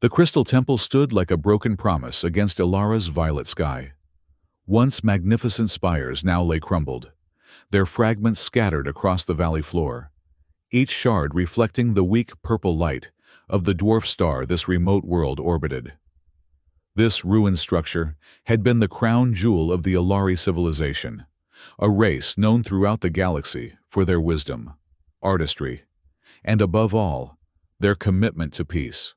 The crystal temple stood like a broken promise against Ilara's violet sky. Once magnificent spires now lay crumbled, their fragments scattered across the valley floor, each shard reflecting the weak purple light of the dwarf star this remote world orbited. This ruined structure had been the crown jewel of the Ilari civilization, a race known throughout the galaxy for their wisdom, artistry, and above all, their commitment to peace.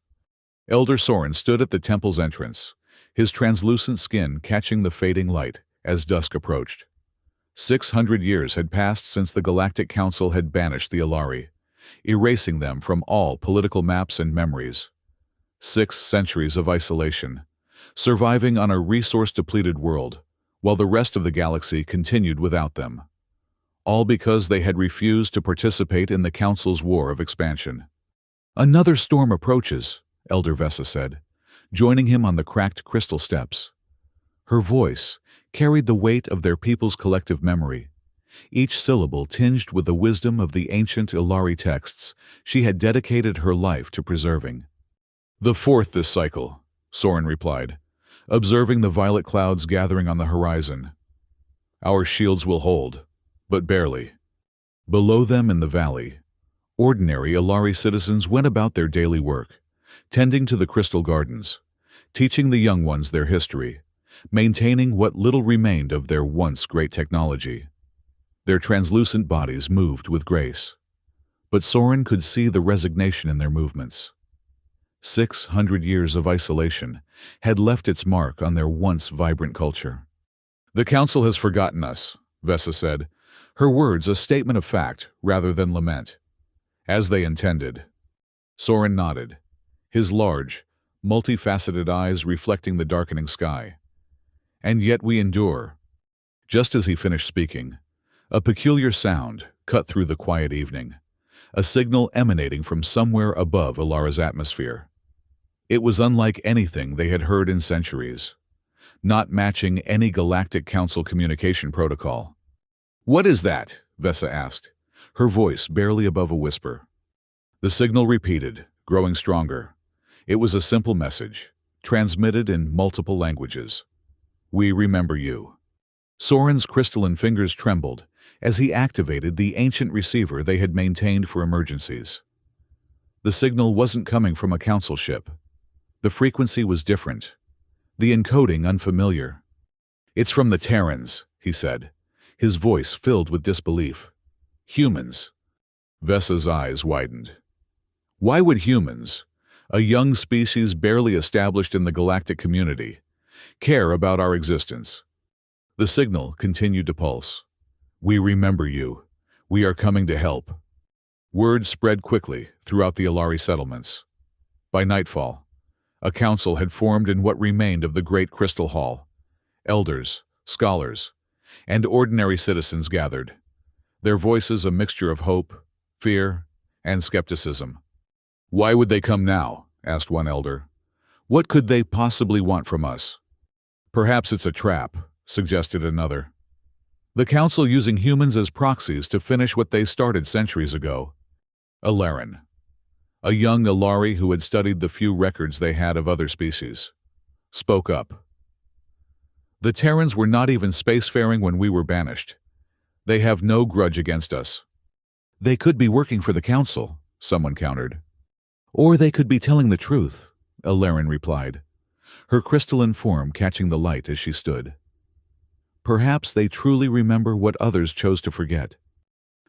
Elder Soren stood at the temple's entrance, his translucent skin catching the fading light as dusk approached. 600 years had passed since the Galactic Council had banished the Ilari, erasing them from all political maps and memories. 6 centuries of isolation, surviving on a resource-depleted world, while the rest of the galaxy continued without them. All because they had refused to participate in the Council's war of expansion. "Another storm approaches," Elder Vesa said, joining him on the cracked crystal steps. Her voice carried the weight of their people's collective memory, each syllable tinged with the wisdom of the ancient Ilari texts she had dedicated her life to preserving. "The 4th this cycle," Soren replied, observing the violet clouds gathering on the horizon. "Our shields will hold, but barely." Below them in the valley, ordinary Ilari citizens went about their daily work, tending to the crystal gardens, teaching the young ones their history, maintaining what little remained of their once great technology. Their translucent bodies moved with grace, but Soren could see the resignation in their movements. 600 years of isolation had left its mark on their once vibrant culture. "The Council has forgotten us," Vesa said, her words a statement of fact rather than lament. "As they intended." Soren nodded, his large, multifaceted eyes reflecting the darkening sky. "And yet we endure." Just as he finished speaking, a peculiar sound cut through the quiet evening, a signal emanating from somewhere above Ilara's atmosphere. It was unlike anything they had heard in centuries, not matching any Galactic Council communication protocol. "What is that?" Vesa asked, her voice barely above a whisper. The signal repeated, growing stronger. It was a simple message, transmitted in multiple languages. "We remember you." Soren's crystalline fingers trembled as he activated the ancient receiver they had maintained for emergencies. The signal wasn't coming from a council ship. The frequency was different, the encoding unfamiliar. "It's from the Terrans," he said, his voice filled with disbelief. "Humans." Vesa's eyes widened. Why would humans, a young species barely established in the galactic community, care about our existence? The signal continued to pulse. "We remember you. We are coming to help." Word spread quickly throughout the Ilari settlements. By nightfall, a council had formed in what remained of the Great Crystal Hall. Elders, scholars, and ordinary citizens gathered, their voices a mixture of hope, fear, and skepticism. "Why would they come now?" asked one elder. "What could they possibly want from us?" "Perhaps it's a trap," suggested another. "The council using humans as proxies to finish what they started centuries ago." Ilaren, a young Ilari who had studied the few records they had of other species, spoke up. "The Terrans were not even spacefaring when we were banished. They have no grudge against us." "They could be working for the council," someone countered. "Or they could be telling the truth," Ilaren replied, her crystalline form catching the light as she stood. Perhaps they truly remember what others chose to forget.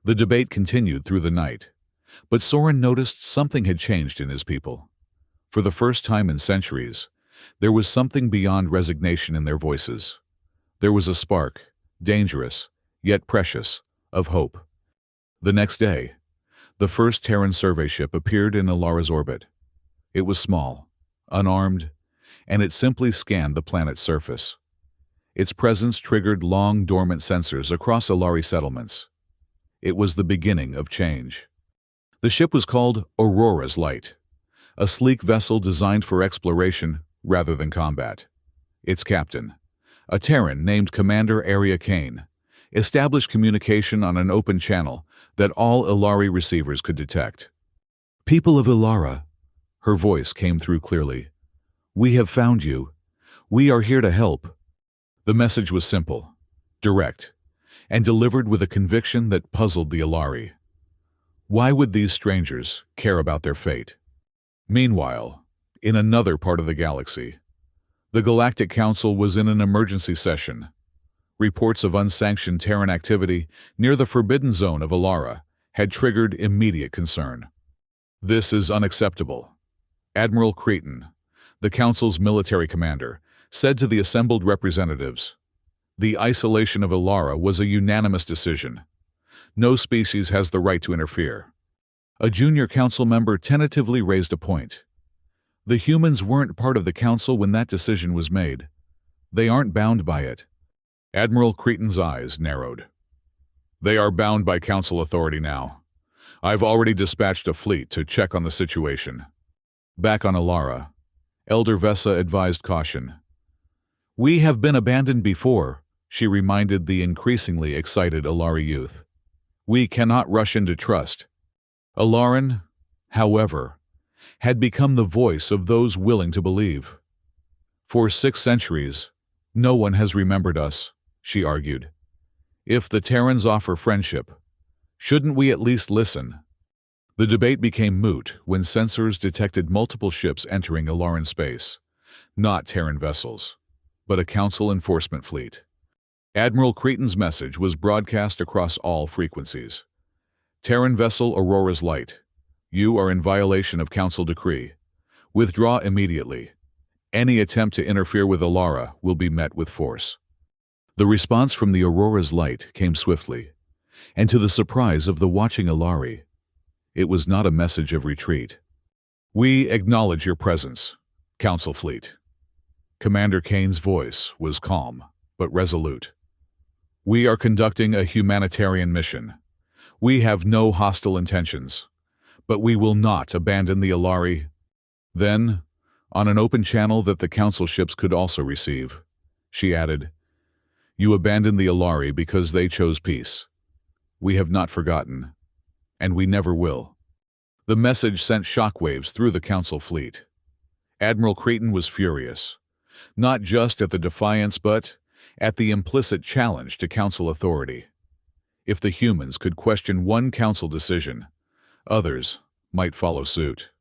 The debate continued through the night, but Soren noticed something had changed in his people. For the first time in centuries, there was something beyond resignation in their voices. There was a spark, dangerous, yet precious, of hope. The next day, the first Terran survey ship appeared in Ilara's orbit. It was small, unarmed, and it simply scanned the planet's surface. Its presence triggered long dormant sensors across Ilari settlements. It was the beginning of change. The ship was called Aurora's Light, a sleek vessel designed for exploration rather than combat. Its captain, a Terran named Commander Area Kane, established communication on an open channel that all Ilari receivers could detect. "People of Ilara," Her voice came through clearly. "We have found you. We are here to help." The message was simple, direct, and delivered with a conviction that puzzled the Alari. Why would these strangers care about their fate? Meanwhile, in another part of the galaxy, the Galactic Council was in an emergency session. Reports of unsanctioned Terran activity near the forbidden zone of Alara had triggered immediate concern. "This is unacceptable," Admiral Cretan, the Council's military commander, said to the assembled representatives. "The isolation of Alara was a unanimous decision. No species has the right to interfere." A junior council member tentatively raised a point. "The humans weren't part of the council when that decision was made. They aren't bound by it." Admiral Cretan's eyes narrowed. "They are bound by council authority now. I've already dispatched a fleet to check on the situation." Back on Alara, Elder Vesa advised caution. "We have been abandoned before," she reminded the increasingly excited Alari youth. "We cannot rush into trust." Alaran, however, had become the voice of those willing to believe. "For 6 centuries, no one has remembered us," she argued. "If the Terrans offer friendship, shouldn't we at least listen?" The debate became moot when sensors detected multiple ships entering Alaran space, not Terran vessels, but a Council enforcement fleet. Admiral Cretan's message was broadcast across all frequencies. "Terran vessel Aurora's Light, you are in violation of Council decree. Withdraw immediately. Any attempt to interfere with Alara will be met with force." The response from the Aurora's Light came swiftly, and to the surprise of the watching Alari, it was not a message of retreat. "We acknowledge your presence, Council Fleet." Commander Kane's voice was calm, but resolute. "We are conducting a humanitarian mission. We have no hostile intentions, but we will not abandon the Alari." Then, on an open channel that the Council ships could also receive, she added, "You abandoned the Alari because they chose peace. We have not forgotten, and we never will." The message sent shockwaves through the Council fleet. Admiral Cretan was furious, not just at the defiance but at the implicit challenge to Council authority. If the humans could question one Council decision, others might follow suit.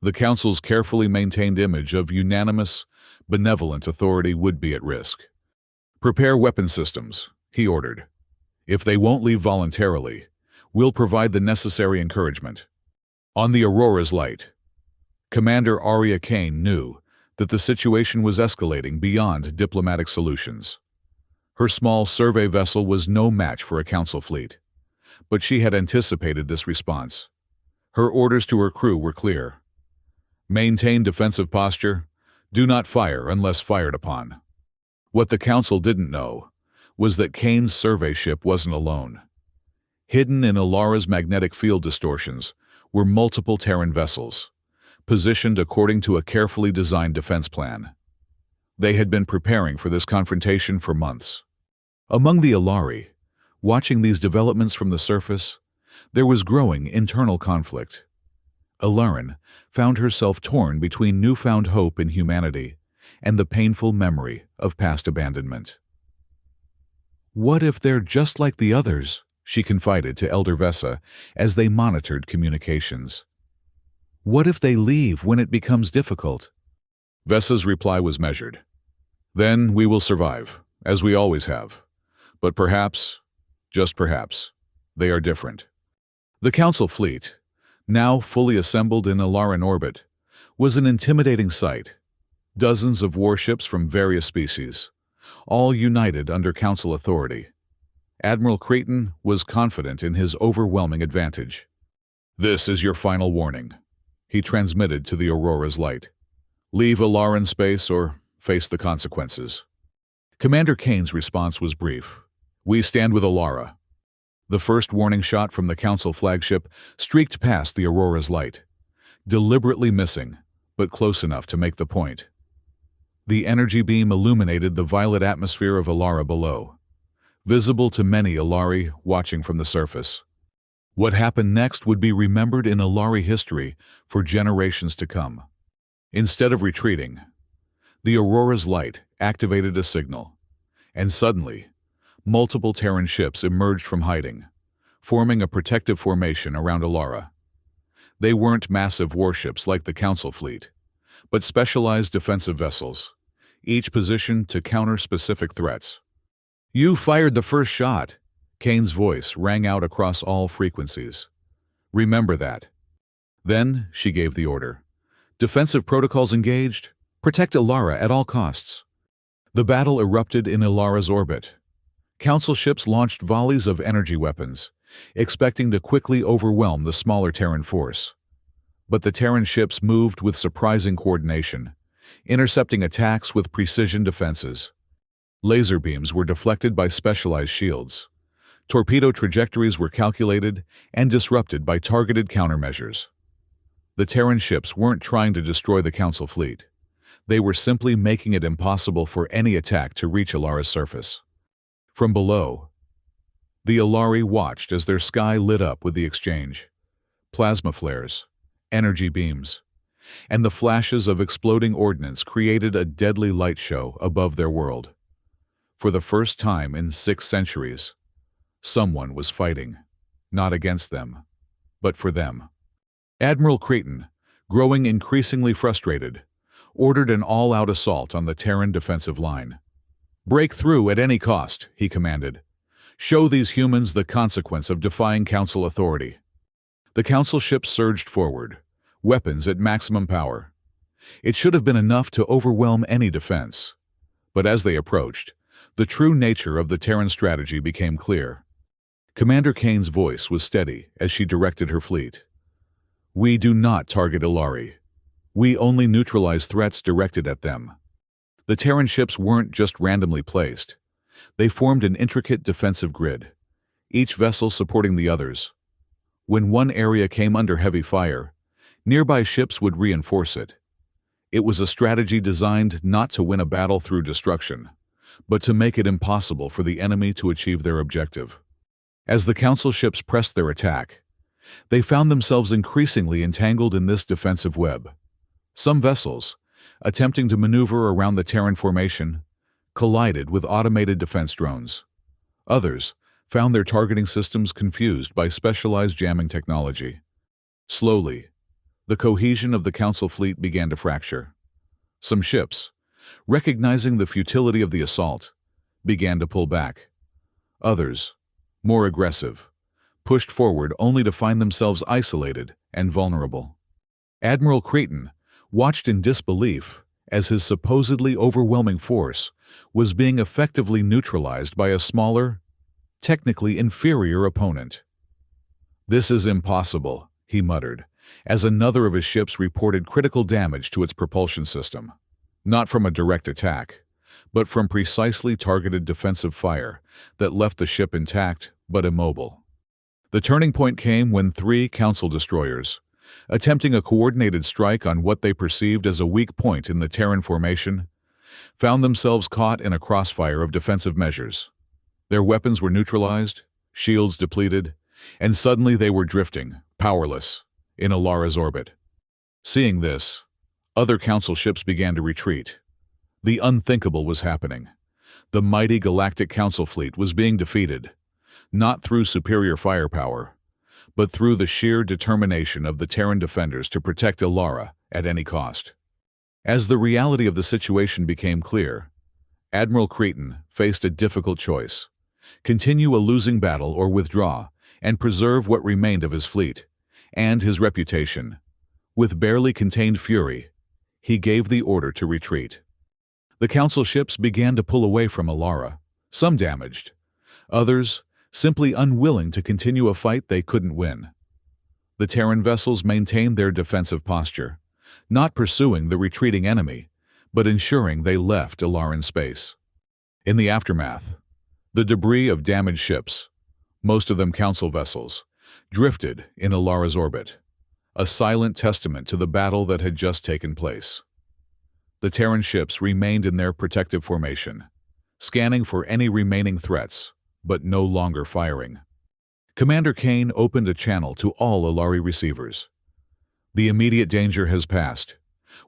The Council's carefully maintained image of unanimous, benevolent authority would be at risk. "Prepare weapon systems," he ordered. "If they won't leave voluntarily, we'll provide the necessary encouragement." On the Aurora's Light, Commander Arya Kane knew that the situation was escalating beyond diplomatic solutions. Her small survey vessel was no match for a Council fleet, but she had anticipated this response. Her orders to her crew were clear. Maintain defensive posture. Do not fire unless fired upon. What the Council didn't know was that Kane's survey ship wasn't alone. Hidden in Alara's magnetic field distortions were multiple Terran vessels, positioned according to a carefully designed defense plan. They had been preparing for this confrontation for months. Among the Alari, watching these developments from the surface, there was growing internal conflict. Alaran found herself torn between newfound hope in humanity and the painful memory of past abandonment. "What if they're just like the others?" she confided to Elder Vesa as they monitored communications. "What if they leave when it becomes difficult?" Vesa's reply was measured. "Then we will survive, as we always have. But perhaps, just perhaps, they are different." The Council fleet, now fully assembled in Alaran orbit, was an intimidating sight. Dozens of warships from various species, all united under Council authority. Admiral Cretan was confident in his overwhelming advantage. "This is your final warning," he transmitted to the Aurora's Light. "Leave Alaran space or face the consequences." Commander Kane's response was brief. "We stand with Alara." The first warning shot from the Council flagship streaked past the Aurora's Light, deliberately missing, but close enough to make the point. The energy beam illuminated the violet atmosphere of Alara below, visible to many Alari watching from the surface. What happened next would be remembered in Alari history for generations to come. Instead of retreating, the Aurora's light activated a signal, and suddenly, multiple Terran ships emerged from hiding, forming a protective formation around Alara. They weren't massive warships like the Council fleet, but specialized defensive vessels, each positioned to counter specific threats. "You fired the first shot," Kane's voice rang out across all frequencies. "Remember that." Then she gave the order. "Defensive protocols engaged. Protect Alara at all costs." The battle erupted in Alara's orbit. Council ships launched volleys of energy weapons, expecting to quickly overwhelm the smaller Terran force. But the Terran ships moved with surprising coordination, intercepting attacks with precision defenses. Laser beams were deflected by specialized shields. Torpedo trajectories were calculated and disrupted by targeted countermeasures. The Terran ships weren't trying to destroy the Council fleet. They were simply making it impossible for any attack to reach Alara's surface. From below, the Alari watched as their sky lit up with the exchange. Plasma flares, energy beams, and the flashes of exploding ordnance created a deadly light show above their world. For the first time in 6 centuries, someone was fighting, not against them, but for them. Admiral Cretan, growing increasingly frustrated, ordered an all-out assault on the Terran defensive line. "Break through at any cost," he commanded. "Show these humans the consequence of defying Council authority." The Council ships surged forward, weapons at maximum power. It should have been enough to overwhelm any defense. But as they approached, the true nature of the Terran strategy became clear. Commander Kane's voice was steady as she directed her fleet. "We do not target Alari. We only neutralize threats directed at them." The Terran ships weren't just randomly placed. They formed an intricate defensive grid, each vessel supporting the others. When one area came under heavy fire, nearby ships would reinforce it. It was a strategy designed not to win a battle through destruction, but to make it impossible for the enemy to achieve their objective. As the Council ships pressed their attack, they found themselves increasingly entangled in this defensive web. Some vessels, attempting to maneuver around the Terran formation, collided with automated defense drones. Others found their targeting systems confused by specialized jamming technology. Slowly, the cohesion of the Council fleet began to fracture. Some ships, recognizing the futility of the assault, began to pull back. Others, more aggressive, pushed forward only to find themselves isolated and vulnerable. Admiral Cretan watched in disbelief as his supposedly overwhelming force was being effectively neutralized by a smaller, technically inferior opponent. "This is impossible," he muttered, as another of his ships reported critical damage to its propulsion system. Not from a direct attack, but from precisely targeted defensive fire that left the ship intact but immobile. The turning point came when 3 Council destroyers, attempting a coordinated strike on what they perceived as a weak point in the Terran formation, found themselves caught in a crossfire of defensive measures. Their weapons were neutralized, shields depleted, and suddenly they were drifting, powerless, in Alara's orbit. Seeing this, other Council ships began to retreat. The unthinkable was happening. The mighty Galactic Council fleet was being defeated, not through superior firepower, but through the sheer determination of the Terran defenders to protect Alara at any cost. As the reality of the situation became clear, Admiral Cretan faced a difficult choice: continue a losing battle or withdraw and preserve what remained of his fleet and his reputation. With barely contained fury, he gave the order to retreat. The Council ships began to pull away from Alara, some damaged, others simply unwilling to continue a fight they couldn't win. The Terran vessels maintained their defensive posture, not pursuing the retreating enemy, but ensuring they left Alaran space. In the aftermath, the debris of damaged ships, most of them Council vessels, drifted in Alara's orbit, a silent testament to the battle that had just taken place. The Terran ships remained in their protective formation, scanning for any remaining threats, but no longer firing. Commander Kane opened a channel to all Alari receivers. The immediate danger has passed.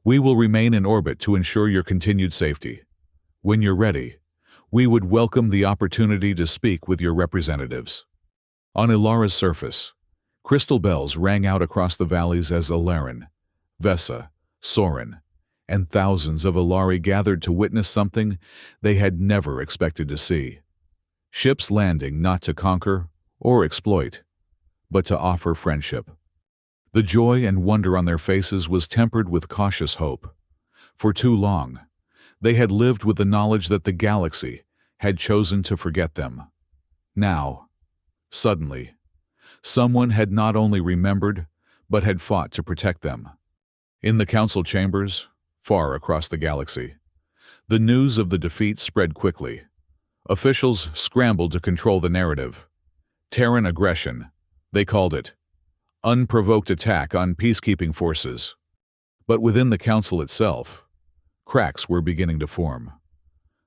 We will remain in orbit to ensure your continued safety. When you're ready, we would welcome the opportunity to speak with your representatives. On Ilara's surface, crystal bells rang out across the valleys as Ilaran, Vesa, Soren, and thousands of Alari gathered to witness something they had never expected to see. Ships landing not to conquer or exploit, but to offer friendship. The joy and wonder on their faces was tempered with cautious hope. For too long, they had lived with the knowledge that the galaxy had chosen to forget them. Now, suddenly, someone had not only remembered, but had fought to protect them. In the council chambers, far across the galaxy, the news of the defeat spread quickly. Officials scrambled to control the narrative. Terran aggression, they called it. Unprovoked attack on peacekeeping forces. But within the council itself, cracks were beginning to form.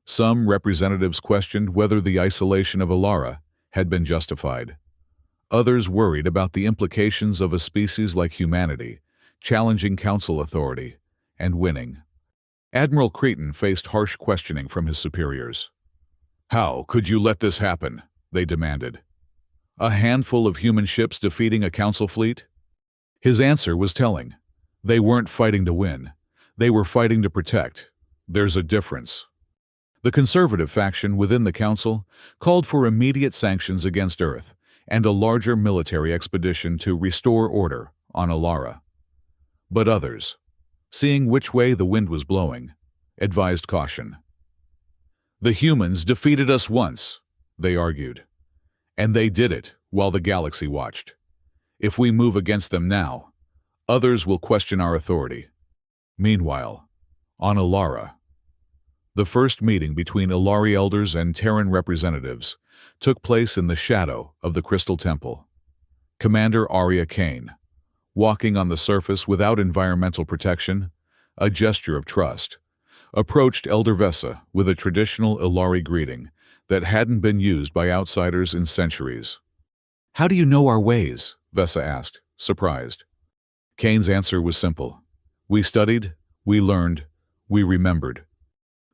Some representatives questioned whether the isolation of Ilara had been justified. Others worried about the implications of a species like humanity, challenging council authority, and winning. Admiral Cretan faced harsh questioning from his superiors. "How could you let this happen?" they demanded. "A handful of human ships defeating a council fleet?" His answer was telling. They weren't fighting to win. They were fighting to protect. There's a difference. The conservative faction within the council called for immediate sanctions against Earth and a larger military expedition to restore order on Ilara. But others, seeing which way the wind was blowing, advised caution. "The humans defeated us once," they argued. "And they did it while the galaxy watched. If we move against them now, others will question our authority." Meanwhile, on Ilara, the first meeting between Ilari elders and Terran representatives took place in the shadow of the Crystal Temple. Commander Arya Kane, walking on the surface without environmental protection, a gesture of trust, approached Elder Vesa with a traditional Ilari greeting that hadn't been used by outsiders in centuries. "How do you know our ways?" Vesa asked, surprised. Kane's answer was simple. "We studied, we learned, we remembered."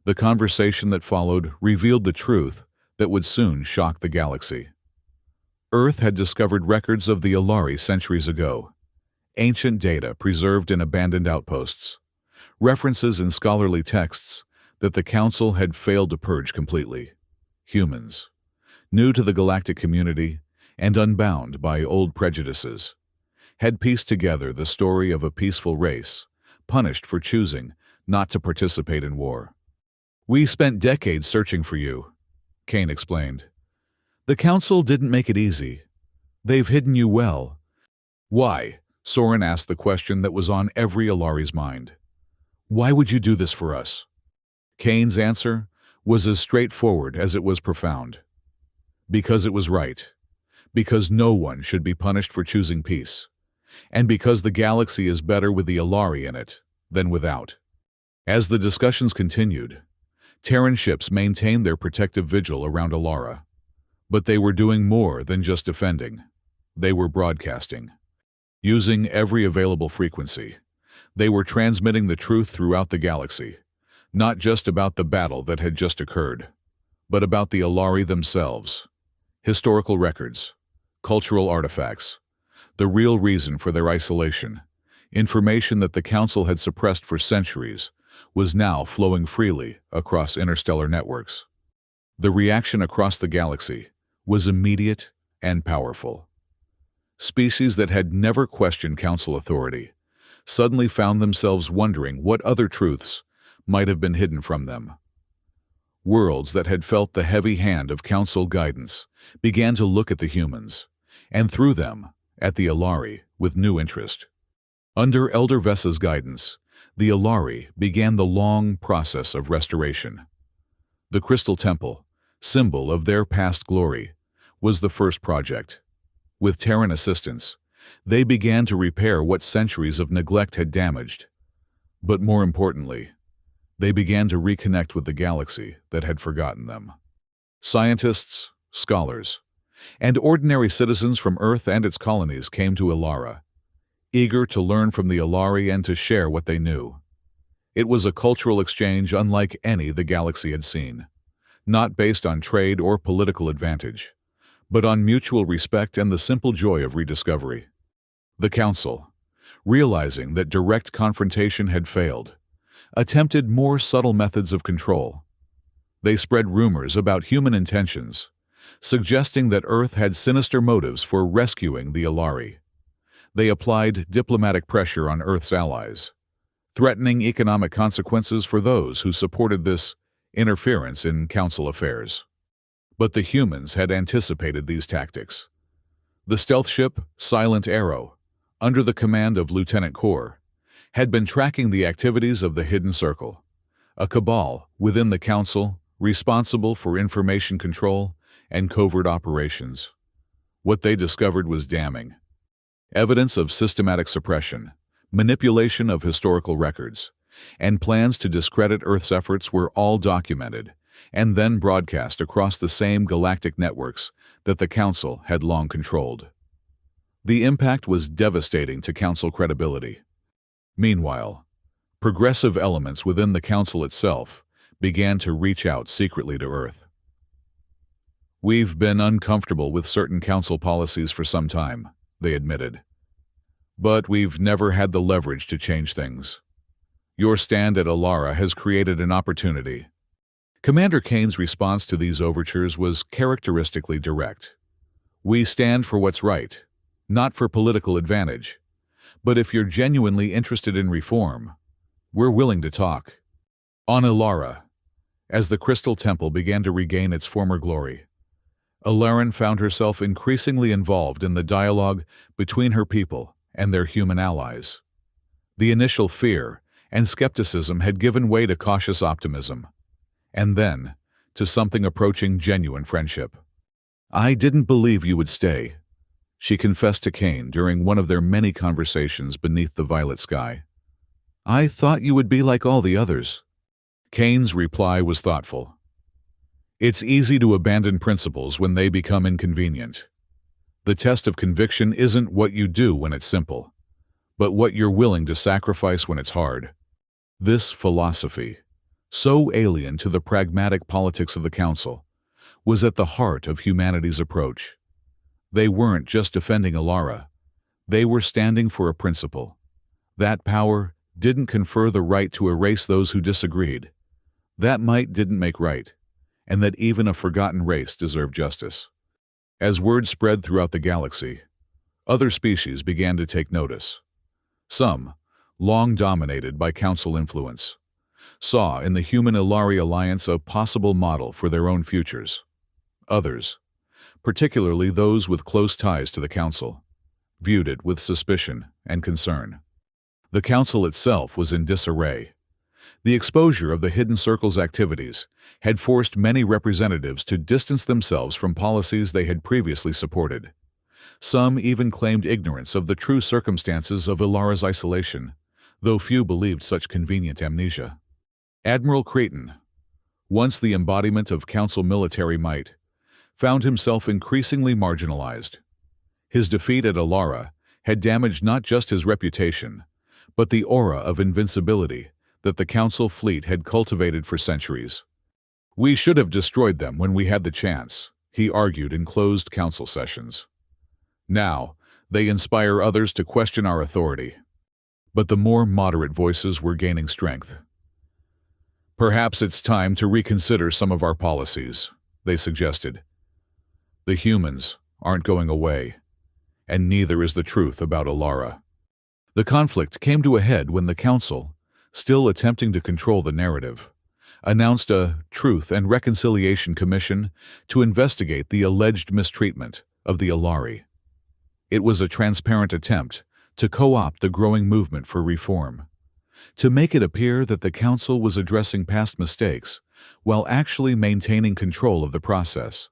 The conversation that followed revealed the truth that would soon shock the galaxy. Earth had discovered records of the Ilari centuries ago, ancient data preserved in abandoned outposts, references in scholarly texts that the Council had failed to purge completely. Humans, new to the galactic community and unbound by old prejudices, had pieced together the story of a peaceful race, punished for choosing not to participate in war. "We spent decades searching for you," Kane explained. "The Council didn't make it easy. They've hidden you well." "Why?" Soren asked the question that was on every Ilari's mind. "Why would you do this for us?" Kane's answer was as straightforward as it was profound. "Because it was right. Because no one should be punished for choosing peace. And because the galaxy is better with the Ilari in it than without." As the discussions continued, Terran ships maintained their protective vigil around Ilara. But they were doing more than just defending. They were broadcasting. Using every available frequency, they were transmitting the truth throughout the galaxy, not just about the battle that had just occurred, but about the Ilari themselves. Historical records, cultural artifacts, the real reason for their isolation, information that the Council had suppressed for centuries, was now flowing freely across interstellar networks. The reaction across the galaxy was immediate and powerful. Species that had never questioned Council authority suddenly found themselves wondering what other truths might have been hidden from them. Worlds that had felt the heavy hand of Council guidance began to look at the humans, and through them, at the Ilari, with new interest. Under Elder Vesa's guidance, the Ilari began the long process of restoration. The Crystal Temple, symbol of their past glory, was the first project. With Terran assistance, they began to repair what centuries of neglect had damaged. But more importantly, they began to reconnect with the galaxy that had forgotten them. Scientists, scholars, and ordinary citizens from Earth and its colonies came to Ilara, eager to learn from the Ilari and to share what they knew. It was a cultural exchange unlike any the galaxy had seen, not based on trade or political advantage, but on mutual respect and the simple joy of rediscovery. The Council, realizing that direct confrontation had failed, attempted more subtle methods of control. They spread rumors about human intentions, suggesting that Earth had sinister motives for rescuing the Ilari. They applied diplomatic pressure on Earth's allies, threatening economic consequences for those who supported this interference in Council affairs. But the humans had anticipated these tactics. The stealth ship Silent Arrow, under the command of Lieutenant Kor, had been tracking the activities of the Hidden Circle, a cabal within the Council responsible for information control and covert operations. What they discovered was damning. Evidence of systematic suppression, manipulation of historical records, and plans to discredit Earth's efforts were all documented and then broadcast across the same galactic networks that the Council had long controlled. The impact was devastating to Council credibility. Meanwhile, progressive elements within the Council itself began to reach out secretly to Earth. "We've been uncomfortable with certain Council policies for some time," they admitted. "But we've never had the leverage to change things. Your stand at Ilara has created an opportunity." Commander Kane's response to these overtures was characteristically direct. "We stand for what's right, not for political advantage. But if you're genuinely interested in reform, we're willing to talk." On Ilara, as the Crystal Temple began to regain its former glory, Ilaran found herself increasingly involved in the dialogue between her people and their human allies. The initial fear and skepticism had given way to cautious optimism, and then to something approaching genuine friendship. "I didn't believe you would stay," she confessed to Kane during one of their many conversations beneath the violet sky. "I thought you would be like all the others." Kane's reply was thoughtful. "It's easy to abandon principles when they become inconvenient. The test of conviction isn't what you do when it's simple, but what you're willing to sacrifice when it's hard." This philosophy, so alien to the pragmatic politics of the Council, was at the heart of humanity's approach. They weren't just defending Ilara, they were standing for a principle. That power didn't confer the right to erase those who disagreed. That might didn't make right, and that even a forgotten race deserved justice. As word spread throughout the galaxy, other species began to take notice. Some, long dominated by Council influence, saw in the Human-Ilari alliance a possible model for their own futures. Others, particularly those with close ties to the Council, viewed it with suspicion and concern. The Council itself was in disarray. The exposure of the Hidden Circle's activities had forced many representatives to distance themselves from policies they had previously supported. Some even claimed ignorance of the true circumstances of Ilara's isolation, though few believed such convenient amnesia. Admiral Creighton, once the embodiment of Council military might, found himself increasingly marginalized. His defeat at Ilara had damaged not just his reputation, but the aura of invincibility that the Council fleet had cultivated for centuries. "We should have destroyed them when we had the chance," he argued in closed Council sessions. "Now, they inspire others to question our authority." But the more moderate voices were gaining strength. "Perhaps it's time to reconsider some of our policies," they suggested. "The humans aren't going away, and neither is the truth about Ilara." The conflict came to a head when the Council, still attempting to control the narrative, announced a Truth and Reconciliation Commission to investigate the alleged mistreatment of the Ilari. It was a transparent attempt to co-opt the growing movement for reform, to make it appear that the Council was addressing past mistakes while actually maintaining control of the process.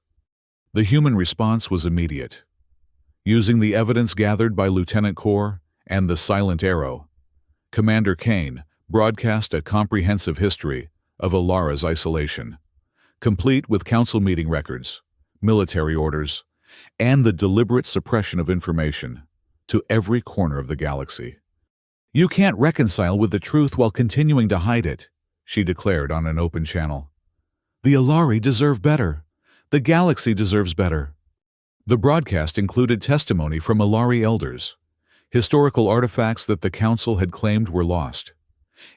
The human response was immediate. Using the evidence gathered by Lieutenant Kor and the Silent Arrow, Commander Kane broadcast a comprehensive history of Ilara's isolation, complete with Council meeting records, military orders, and the deliberate suppression of information to every corner of the galaxy. "You can't reconcile with the truth while continuing to hide it," she declared on an open channel. "The Alari deserve better. The galaxy deserves better." The broadcast included testimony from Alari elders, historical artifacts that the Council had claimed were lost,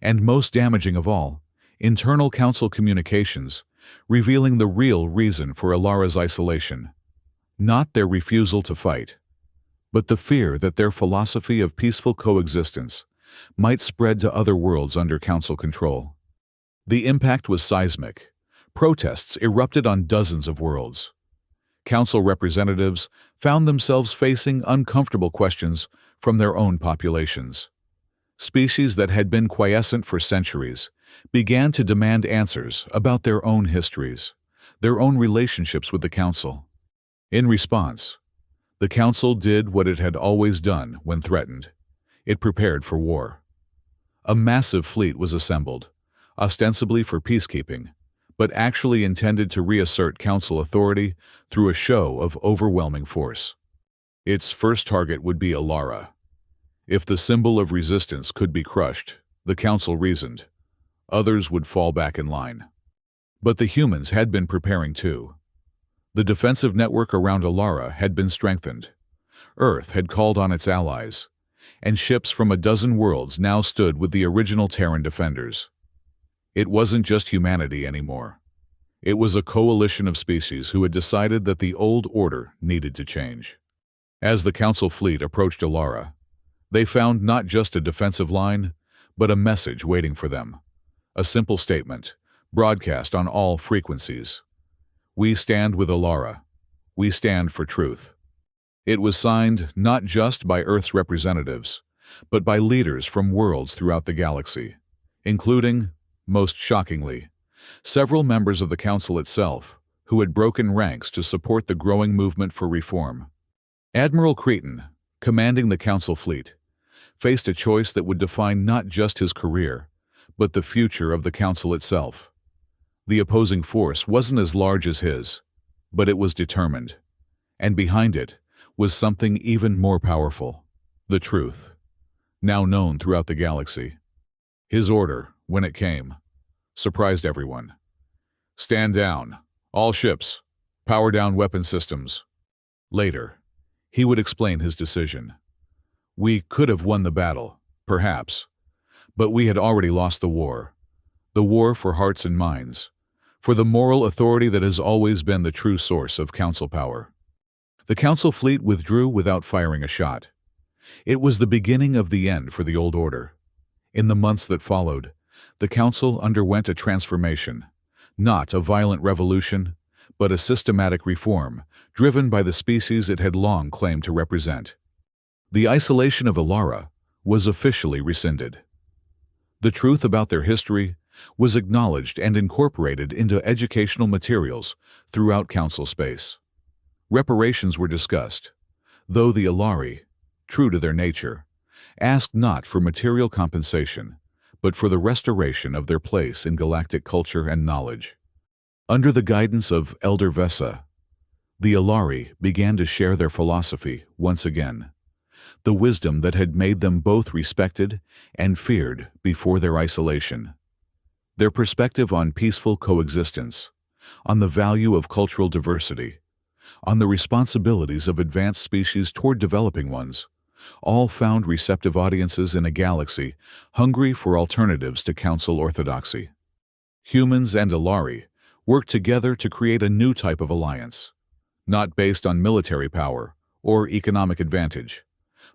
and most damaging of all, internal Council communications revealing the real reason for Alara's isolation. Not their refusal to fight, but the fear that their philosophy of peaceful coexistence might spread to other worlds under Council control. The impact was seismic. Protests erupted on dozens of worlds. Council representatives found themselves facing uncomfortable questions from their own populations. Species that had been quiescent for centuries began to demand answers about their own histories, their own relationships with the Council. In response, the Council did what it had always done when threatened. It prepared for war. A massive fleet was assembled, ostensibly for peacekeeping, but actually intended to reassert Council authority through a show of overwhelming force. Its first target would be Alara. If the symbol of resistance could be crushed, the Council reasoned, others would fall back in line. But the humans had been preparing too. The defensive network around Alara had been strengthened. Earth had called on its allies, and ships from a dozen worlds now stood with the original Terran defenders. It wasn't just humanity anymore. It was a coalition of species who had decided that the old order needed to change. As the Council fleet approached Alara, they found not just a defensive line, but a message waiting for them. A simple statement, broadcast on all frequencies. "We stand with Alara. We stand for truth." It was signed not just by Earth's representatives, but by leaders from worlds throughout the galaxy, including, most shockingly, several members of the Council itself who had broken ranks to support the growing movement for reform. Admiral Cretan, commanding the Council fleet, faced a choice that would define not just his career, but the future of the Council itself. The opposing force wasn't as large as his, but it was determined. And behind it was something even more powerful: the truth, now known throughout the galaxy. His order, when it came, surprised everyone. "Stand down. All ships. Power down weapon systems." Later, he would explain his decision. "We could have won the battle, perhaps, but we had already lost the war for hearts and minds, for the moral authority that has always been the true source of Council power." The Council fleet withdrew without firing a shot. It was the beginning of the end for the old order. In the months that followed, the Council underwent a transformation, not a violent revolution, but a systematic reform driven by the species it had long claimed to represent. The isolation of Alara was officially rescinded. The truth about their history was acknowledged and incorporated into educational materials throughout Council space. Reparations were discussed, though the Alari, true to their nature, asked not for material compensation, but for the restoration of their place in galactic culture and knowledge. Under the guidance of Elder Vesa, the Alari began to share their philosophy once again, the wisdom that had made them both respected and feared before their isolation. Their perspective on peaceful coexistence, on the value of cultural diversity, on the responsibilities of advanced species toward developing ones, all found receptive audiences in a galaxy hungry for alternatives to Council orthodoxy. Humans and Alari worked together to create a new type of alliance, not based on military power or economic advantage,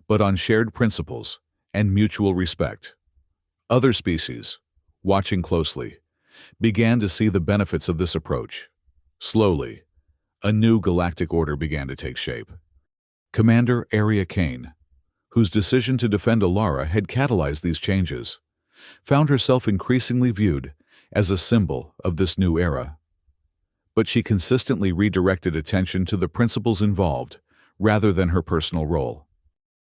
but on shared principles and mutual respect. Other species, watching closely, began to see the benefits of this approach. Slowly, a new galactic order began to take shape. Commander Aria Kane, whose decision to defend Alara had catalyzed these changes, found herself increasingly viewed as a symbol of this new era. But she consistently redirected attention to the principles involved, rather than her personal role.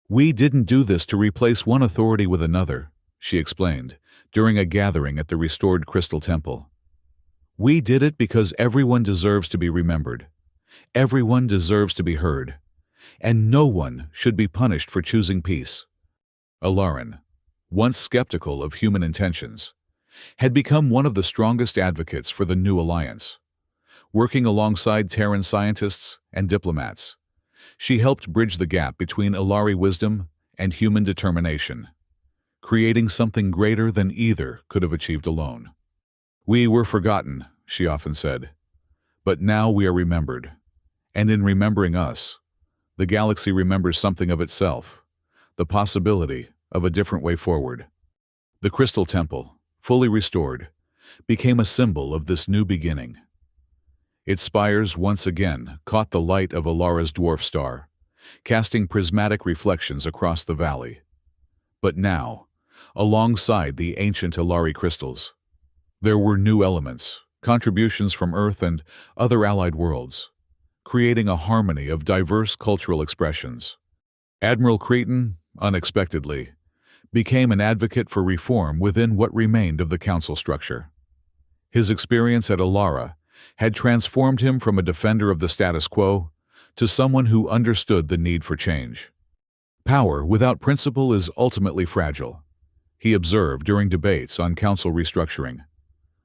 "We didn't do this to replace one authority with another," she explained, during a gathering at the restored Crystal Temple. "We did it because everyone deserves to be remembered, Everyone deserves to be heard, and no one should be punished for choosing peace. Alarin, once skeptical of human intentions, had become one of the strongest advocates for the new alliance. Working alongside Terran scientists and diplomats, she helped bridge the gap between Ilari wisdom and human determination, creating something greater than either could have achieved alone. "We were forgotten," she often said, "but now we are remembered. And in remembering us, the galaxy remembers something of itself, the possibility of a different way forward." The Crystal Temple, fully restored, became a symbol of this new beginning. Its spires once again caught the light of Alara's dwarf star, casting prismatic reflections across the valley. But now, alongside the ancient Ilari crystals, there were new elements, contributions from Earth and other allied worlds, creating a harmony of diverse cultural expressions. Admiral Cretan, unexpectedly, became an advocate for reform within what remained of the council structure. His experience at Alara had transformed him from a defender of the status quo to someone who understood the need for change. "Power without principle is ultimately fragile," he observed during debates on council restructuring.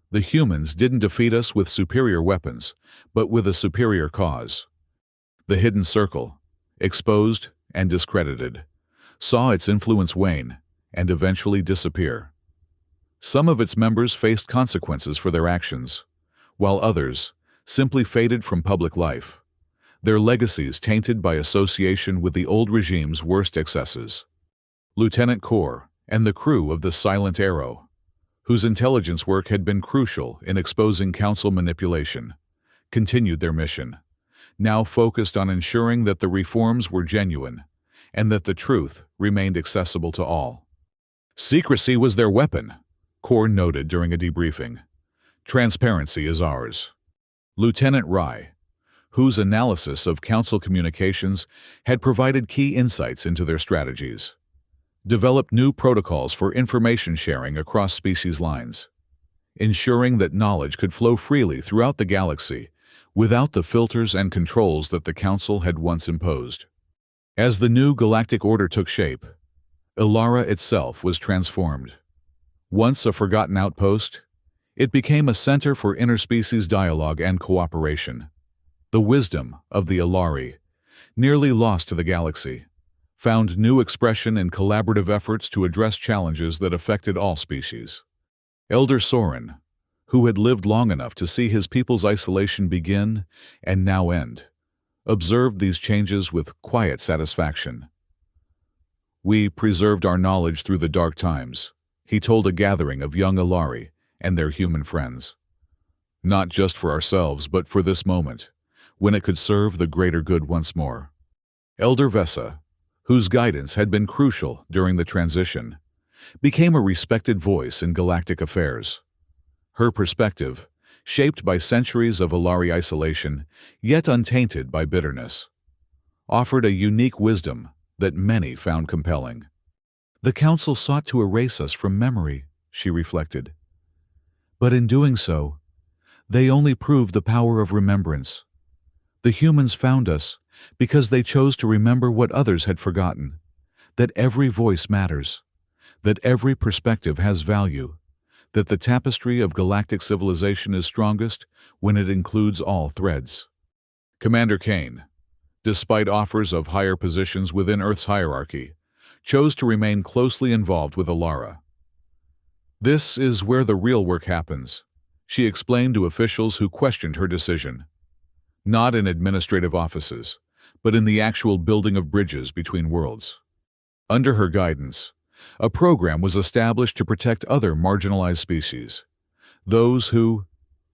"The humans didn't defeat us with superior weapons, but with a superior cause." The Hidden Circle, exposed and discredited, saw its influence wane and eventually disappear. Some of its members faced consequences for their actions, while others simply faded from public life, their legacies tainted by association with the old regime's worst excesses. Lieutenant Kor and the crew of the Silent Arrow, whose intelligence work had been crucial in exposing council manipulation, continued their mission, now focused on ensuring that the reforms were genuine and that the truth remained accessible to all. "Secrecy was their weapon," Kor noted during a debriefing. "Transparency is ours." Lieutenant Rai, whose analysis of council communications had provided key insights into their strategies, developed new protocols for information sharing across species lines, ensuring that knowledge could flow freely throughout the galaxy without the filters and controls that the council had once imposed. As the new galactic order took shape, Ilara itself was transformed. Once a forgotten outpost, it became a center for interspecies dialogue and cooperation. The wisdom of the Ilari, nearly lost to the galaxy, found new expression in collaborative efforts to address challenges that affected all species. Elder Soren, who had lived long enough to see his people's isolation begin and now end, observed these changes with quiet satisfaction. "We preserved our knowledge through the dark times," he told a gathering of young Ilari and their human friends. "Not just for ourselves, but for this moment, when it could serve the greater good once more." Elder Vesa, whose guidance had been crucial during the transition, became a respected voice in galactic affairs. Her perspective, shaped by centuries of Ilari isolation, yet untainted by bitterness, offered a unique wisdom that many found compelling. "The Council sought to erase us from memory," she reflected. "But in doing so, they only proved the power of remembrance. The humans found us because they chose to remember what others had forgotten, that every voice matters, that every perspective has value, that the tapestry of galactic civilization is strongest when it includes all threads." Commander Kane, despite offers of higher positions within Earth's hierarchy, chose to remain closely involved with Alara. "This is where the real work happens," she explained to officials who questioned her decision. "Not in administrative offices, but in the actual building of bridges between worlds." Under her guidance, a program was established to protect other marginalized species, those who,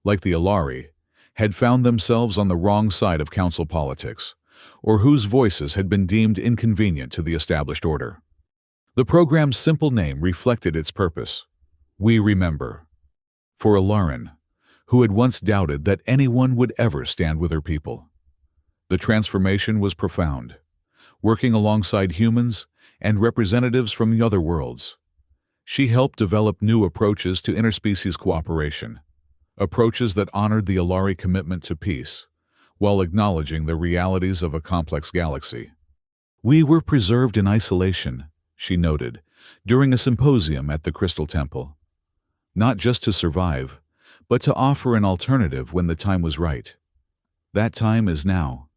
like the Ilari, had found themselves on the wrong side of council politics, or whose voices had been deemed inconvenient to the established order. The program's simple name reflected its purpose: "We remember." For Ilaran, who had once doubted that anyone would ever stand with her people, the transformation was profound. Working alongside humans and representatives from the other worlds, she helped develop new approaches to interspecies cooperation, approaches that honored the Ilari commitment to peace, while acknowledging the realities of a complex galaxy. "We were preserved in isolation," she noted, during a symposium at the Crystal Temple. "Not just to survive, but to offer an alternative when the time was right. That time is now."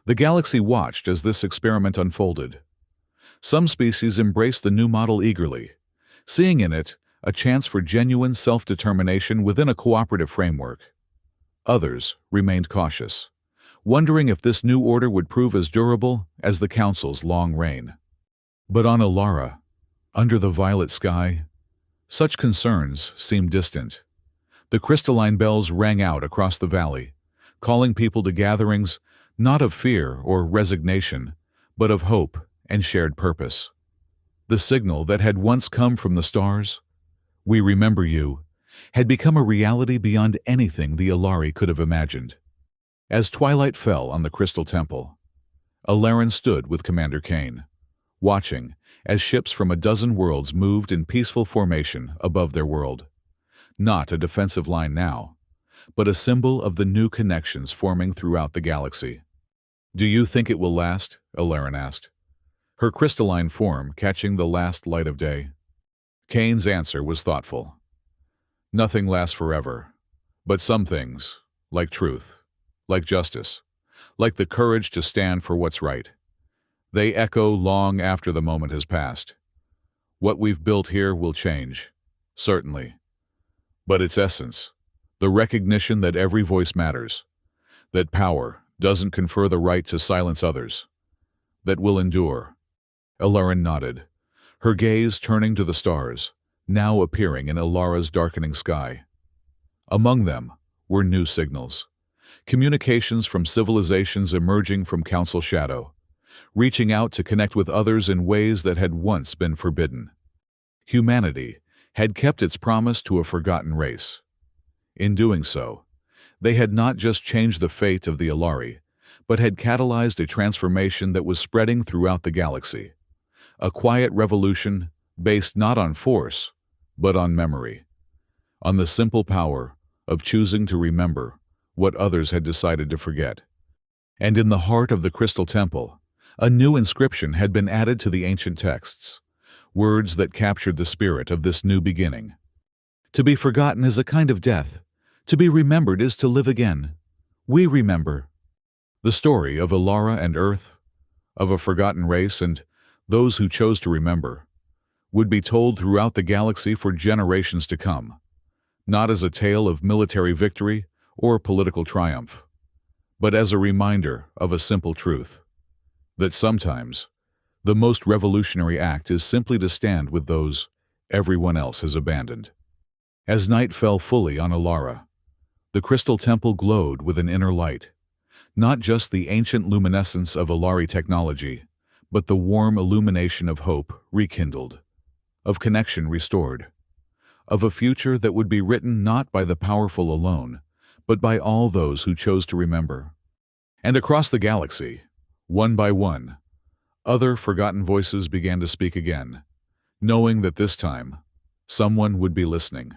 The galaxy watched as this experiment unfolded. Some species embraced the new model eagerly, seeing in it a chance for genuine self-determination within a cooperative framework. Others remained cautious, wondering if this new order would prove as durable as the Council's long reign. But on Alara, under the violet sky, such concerns seemed distant. The crystalline bells rang out across the valley, calling people to gatherings not of fear or resignation, but of hope and shared purpose. The signal that had once come from the stars, "We remember you," had become a reality beyond anything the Alari could have imagined. As twilight fell on the Crystal Temple, Alarin stood with Commander Kane, watching as ships from a dozen worlds moved in peaceful formation above their world. Not a defensive line now, but a symbol of the new connections forming throughout the galaxy. "Do you think it will last?" Alarin asked, her crystalline form catching the last light of day. Kane's answer was thoughtful. "Nothing lasts forever, but some things, like truth, like justice, like the courage to stand for what's right, they echo long after the moment has passed. What we've built here will change, certainly. But its essence, the recognition that every voice matters, that power doesn't confer the right to silence others, that will endure." Alarin nodded, her gaze turning to the stars, now appearing in Alara's darkening sky. Among them were new signals, communications from civilizations emerging from Council shadow, reaching out to connect with others in ways that had once been forbidden. Humanity had kept its promise to a forgotten race. In doing so, they had not just changed the fate of the Alari, but had catalyzed a transformation that was spreading throughout the galaxy. A quiet revolution based not on force, but on memory, on the simple power of choosing to remember what others had decided to forget. And in the heart of the Crystal Temple, a new inscription had been added to the ancient texts, words that captured the spirit of this new beginning. "To be forgotten is a kind of death. To be remembered is to live again. We remember." The story of Alara and Earth, of a forgotten race and those who chose to remember, would be told throughout the galaxy for generations to come, not as a tale of military victory or political triumph, but as a reminder of a simple truth, that sometimes the most revolutionary act is simply to stand with those everyone else has abandoned. As night fell fully on Alara, the Crystal Temple glowed with an inner light, not just the ancient luminescence of Alari technology, but the warm illumination of hope rekindled, of connection restored, of a future that would be written not by the powerful alone, but by all those who chose to remember. And across the galaxy, one by one, other forgotten voices began to speak again, knowing that this time, someone would be listening.